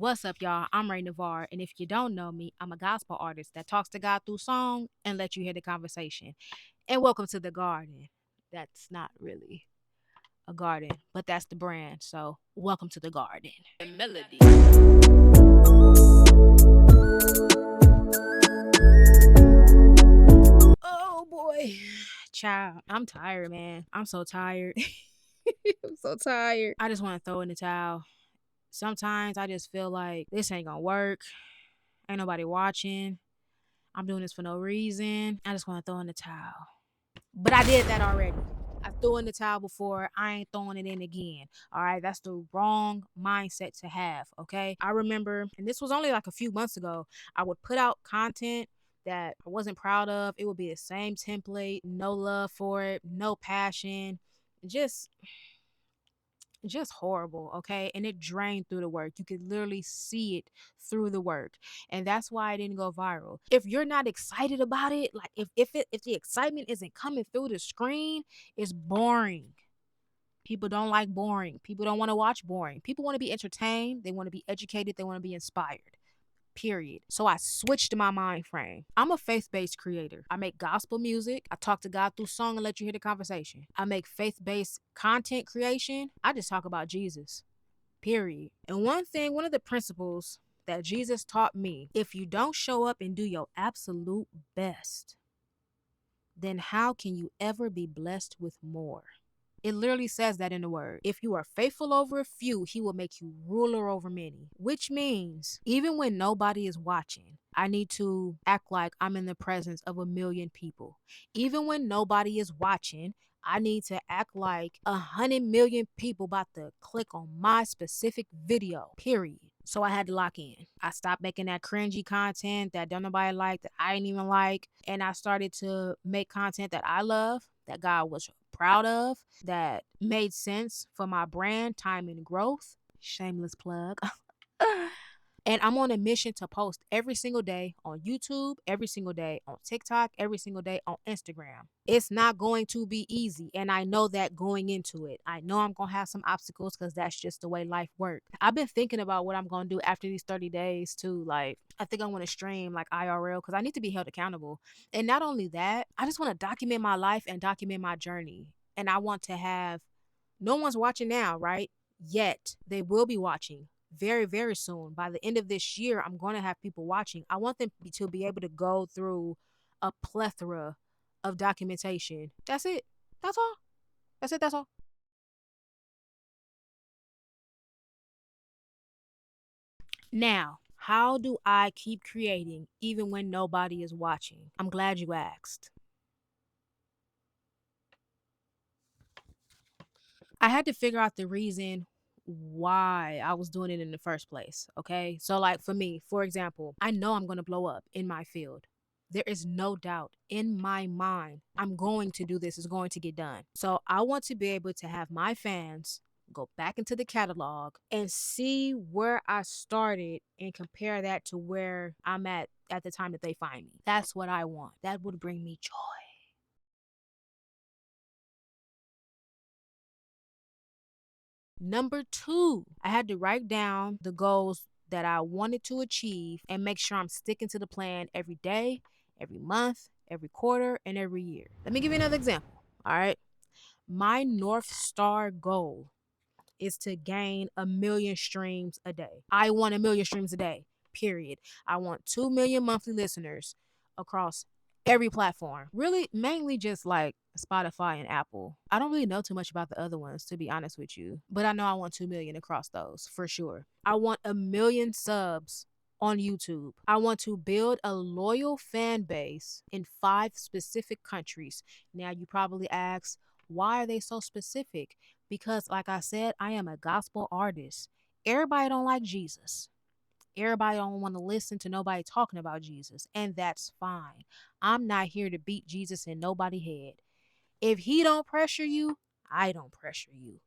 What's up, y'all? I'm Reigh NevaR, and if you don't know me, I'm a gospel artist that talks to God through song and let you hear the conversation. And welcome to the garden. That's not really a garden, but that's the brand. So, welcome to the garden. Melody. Oh boy, child, I'm tired, man. I'm so tired. I'm so tired. I just want to throw in the towel. Sometimes I just feel like this ain't gonna work. Ain't nobody watching. I'm doing this for no reason. I just want to throw in the towel. But I did that already. I threw in the towel before. I ain't throwing it in again. All right. That's the wrong mindset to have. Okay. I remember, and this was only like a few months ago, I would put out content that I wasn't proud of. It would be the same template, no love for it, no passion. Just horrible, okay? And it drained through the work. You could literally see it through the work. And that's why it didn't go viral. If you're not excited about it, like if the excitement isn't coming through the screen, it's boring. People don't like boring. People don't want to watch boring. People want to be entertained, they want to be educated, they want to be inspired. Period. So I switched my mind frame. I'm a faith-based creator. I make gospel music. I talk to God through song and let you hear the conversation. I make faith-based content creation. I just talk about Jesus. Period. And one of the principles that Jesus taught me, if you don't show up and do your absolute best, then how can you ever be blessed with more? It literally says that in the word. If you are faithful over a few, he will make you ruler over many. Which means even when nobody is watching, I need to act like I'm in the presence of 1,000,000 people. Even when nobody is watching, I need to act like 100 million people about to click on my specific video, period. So I had to lock in. I stopped making that cringy content that don't nobody like, that I didn't even like. And I started to make content that I love, that God was proud of, that made sense for my brand, time, and growth. Shameless plug. And I'm on a mission to post every single day on YouTube, every single day on TikTok, every single day on Instagram. It's not going to be easy. And I know that going into it. I know I'm going to have some obstacles because that's just the way life works. I've been thinking about what I'm going to do after these 30 days too. Like, I think I want to stream like IRL because I need to be held accountable. And not only that, I just want to document my life and document my journey. And I want to have, no one's watching now, right? Yet they will be watching very, very soon. By the end of this year, I'm going to have people watching. I want them to be able to go through a plethora of documentation. That's it. That's all. That's it. That's all. Now, how do I keep creating even when nobody is watching? I'm glad you asked. I had to figure out the reason why I was doing it in the first place. Okay. So, like for me, for example, I know I'm going to blow up in my field. There is no doubt in my mind I'm going to do this, it's going to get done. So, I want to be able to have my fans go back into the catalog and see where I started and compare that to where I'm at the time that they find me. That's what I want. That would bring me joy. Number two, I had to write down the goals that I wanted to achieve and make sure I'm sticking to the plan every day, every month, every quarter, and every year. Let me give you another example. All right. My North Star goal is to gain 1,000,000 streams a day. I want 1,000,000 streams a day, period. I want 2 million monthly listeners across every platform. Really, mainly just like Spotify and Apple. I don't really know too much about the other ones, to be honest with you, but I know I want 2 million across those for sure. I want 1,000,000 subs on YouTube. I want to build a loyal fan base in 5 specific countries. Now, you probably ask, why are they so specific? Because, like I said, I am a gospel artist. Everybody don't like Jesus. Everybody don't want to listen to nobody talking about Jesus, and that's fine. I'm not here to beat Jesus in nobody's head. If he don't pressure you, I don't pressure you.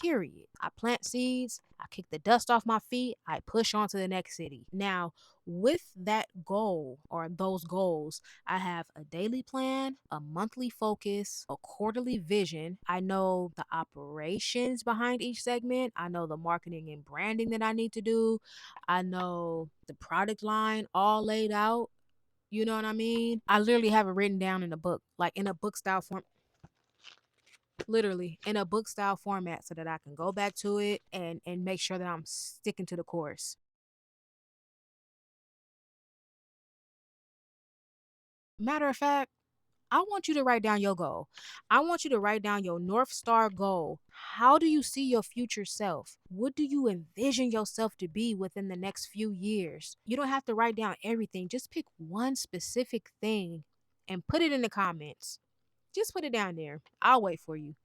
period. I plant seeds, I kick the dust off my feet, I push on to the next city. Now, with that goal or those goals, I have a daily plan, a monthly focus, a quarterly vision. I know the operations behind each segment. I know the marketing and branding that I need to do. I know the product line all laid out. You know what I mean? I literally have it written down in a book, like in a book style form, literally in a book style format, so that I can go back to it and make sure that I'm sticking to the course. Matter of fact, I want you to write down your goal. I want you to write down your North Star goal. How do you see your future self? What do you envision yourself to be within the next few years? You don't have to write down everything. Just pick one specific thing and put it in the comments. Just put it down there. I'll wait for you.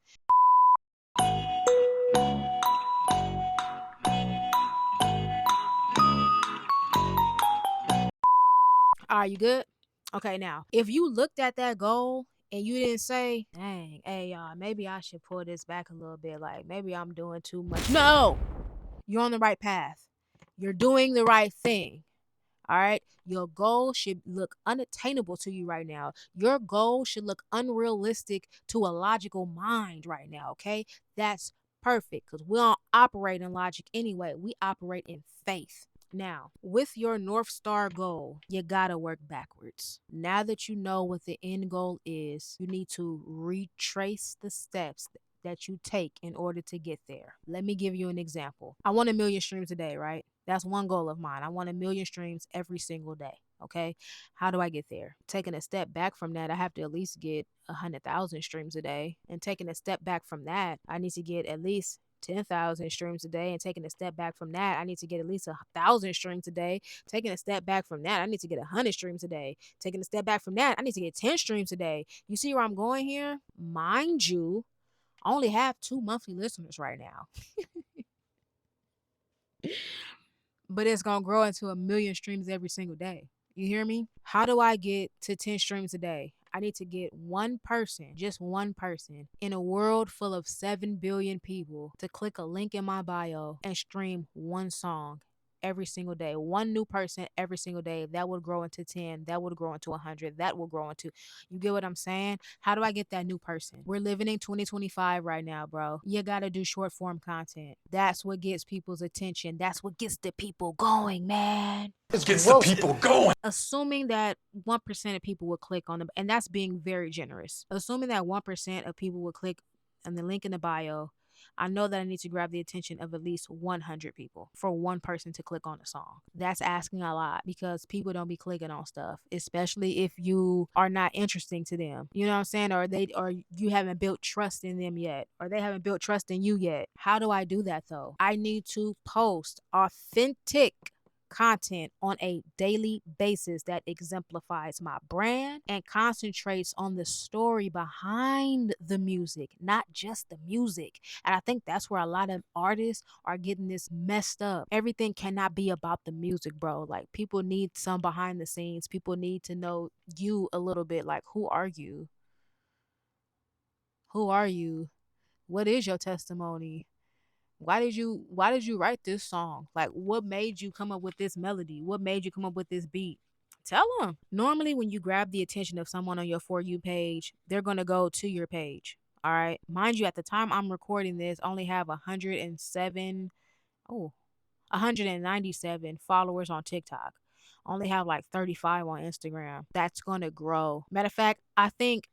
Are you good? Okay, now, if you looked at that goal and you didn't say, dang, hey, y'all, maybe I should pull this back a little bit. Like, maybe I'm doing too much. No, you're on the right path. You're doing the right thing. All right. Your goal should look unattainable to you right now. Your goal should look unrealistic to a logical mind right now. Okay. That's perfect because we don't operate in logic anyway. We operate in faith. Now, with your North Star goal, you gotta work backwards. Now that you know what the end goal is, you need to retrace the steps that you take in order to get there. Let me give you an example. I want 1 million streams a day, right? That's one goal of mine. I want 1 million streams every single day. Okay. How do I get there? Taking a step back from that, I have to at least get 100,000 streams a day. And taking a step back from that, I need to get at least 10,000 streams a day. And taking a step back from that, I need to get at least 1,000 streams a day. Taking a step back from that, I need to get 100 streams a day. Taking a step back from that, I need to get 10 streams a day. You see where I'm going here? Mind you, I only have 2 monthly listeners right now, but it's going to grow into 1 million streams every single day. You hear me? How do I get to 10 streams a day? I need to get one person, just one person, in a world full of 7 billion people to click a link in my bio and stream one song every single day. One new person every single day. That would grow into 10. That would grow into 100. That will grow into, you get what I'm saying? How do I get that new person? We're living in 2025 right now, bro. You got to do short form content. That's what gets people's attention. That's what gets the people going, man. It gets the people going. Assuming that 1% of people would click on them, and that's being very generous. Assuming that 1% of people would click on the link in the bio, I know that I need to grab the attention of at least 100 people for one person to click on a song. That's asking a lot because people don't be clicking on stuff, especially if you are not interesting to them. You know what I'm saying? Or you haven't built trust in them yet, or they haven't built trust in you yet. How do I do that though? I need to post authentic content on a daily basis that exemplifies my brand and concentrates on the story behind the music, not just the music. And I think that's where a lot of artists are getting this messed up. Everything cannot be about the music, bro. Like, people need some behind the scenes. People need to know you a little bit. Like, who are you? Who are you? What is your testimony? Why did you write this song? Like, what made you come up with this melody? What made you come up with this beat? Tell them. Normally when you grab the attention of someone on your For You page, they're going to go to your page. All right. Mind you, at the time I'm recording this, I only have 107, oh, 197 followers on TikTok. I only have like 35 on Instagram. That's going to grow. Matter of fact, I think,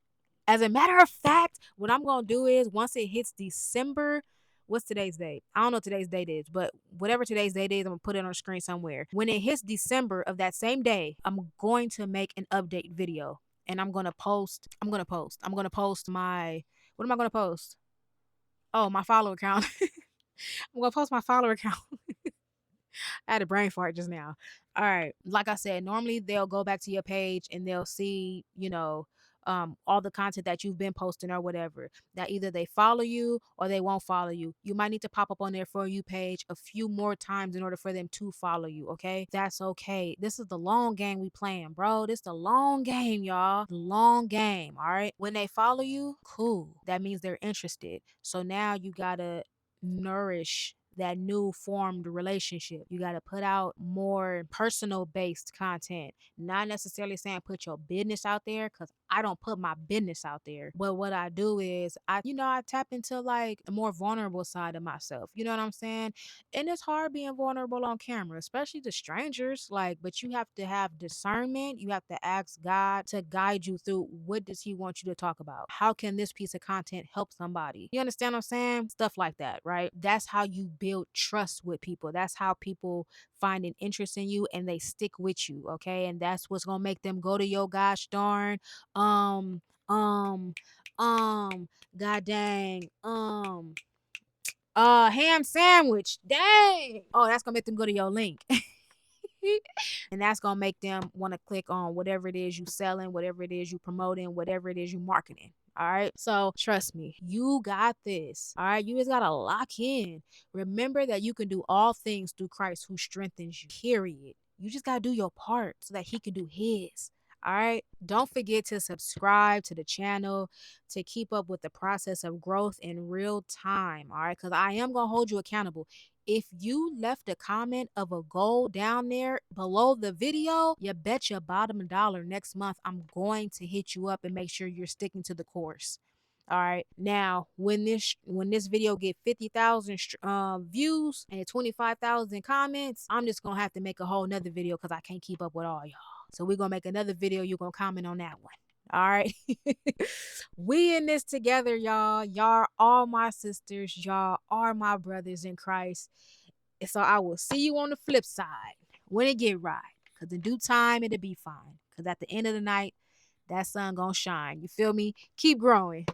as a matter of fact, what I'm going to do is, once it hits December, what's today's date? I don't know what today's date is, but whatever today's date is, I'm going to put it on the screen somewhere. When it hits December of that same day, I'm going to make an update video and I'm going to post my, what am I going to post? Oh, my follower count. I'm going to post my follower count. I had a brain fart just now. All right. Like I said, normally they'll go back to your page and they'll see, all the content that you've been posting or whatever. That either they follow you or they won't follow you. You might need to pop up on their For You page a few more times in order for them to follow you. Okay. That's okay. This is the long game we playing, bro. This the long game, y'all. The long game. All right. When they follow you, cool. That means they're interested. So now you gotta nourish that new formed relationship. You got to put out more personal based content. Not necessarily saying put your business out there, because I don't put my business out there. But what I do is I tap into like a more vulnerable side of myself. You know what I'm saying? And it's hard being vulnerable on camera, especially to strangers. Like, but you have to have discernment. You have to ask God to guide you through, what does He want you to talk about? How can this piece of content help somebody? You understand what I'm saying? Stuff like that, right? That's how you build trust with people. That's how people find an interest in you and they stick with you. Okay. And that's what's gonna make them go to your gosh darn um um um god dang ham sandwich. Dang. Oh, that's gonna make them go to your link. And that's gonna make them want to click on whatever it is you selling, whatever it is you promoting, whatever it is you marketing. All right. So trust me, you got this. All right. You just gotta lock in. Remember that you can do all things through Christ who strengthens you. Period. You just gotta do your part so that He can do His. All right. Don't forget to subscribe to the channel to keep up with the process of growth in real time. All right. Because I am going to hold you accountable. If you left a comment of a goal down there below the video, you bet your bottom dollar next month I'm going to hit you up and make sure you're sticking to the course. All right. Now, when this video get 50,000 views and 25,000 comments, I'm just gonna have to make a whole nother video because I can't keep up with all y'all. So we're gonna make another video. You're gonna comment on that one. All right. We in this together, y'all. Y'all are my sisters. Y'all are my brothers in Christ. And so I will see you on the flip side when it get right. Because in due time, it'll be fine. Because at the end of the night, that sun gonna shine. You feel me? Keep growing.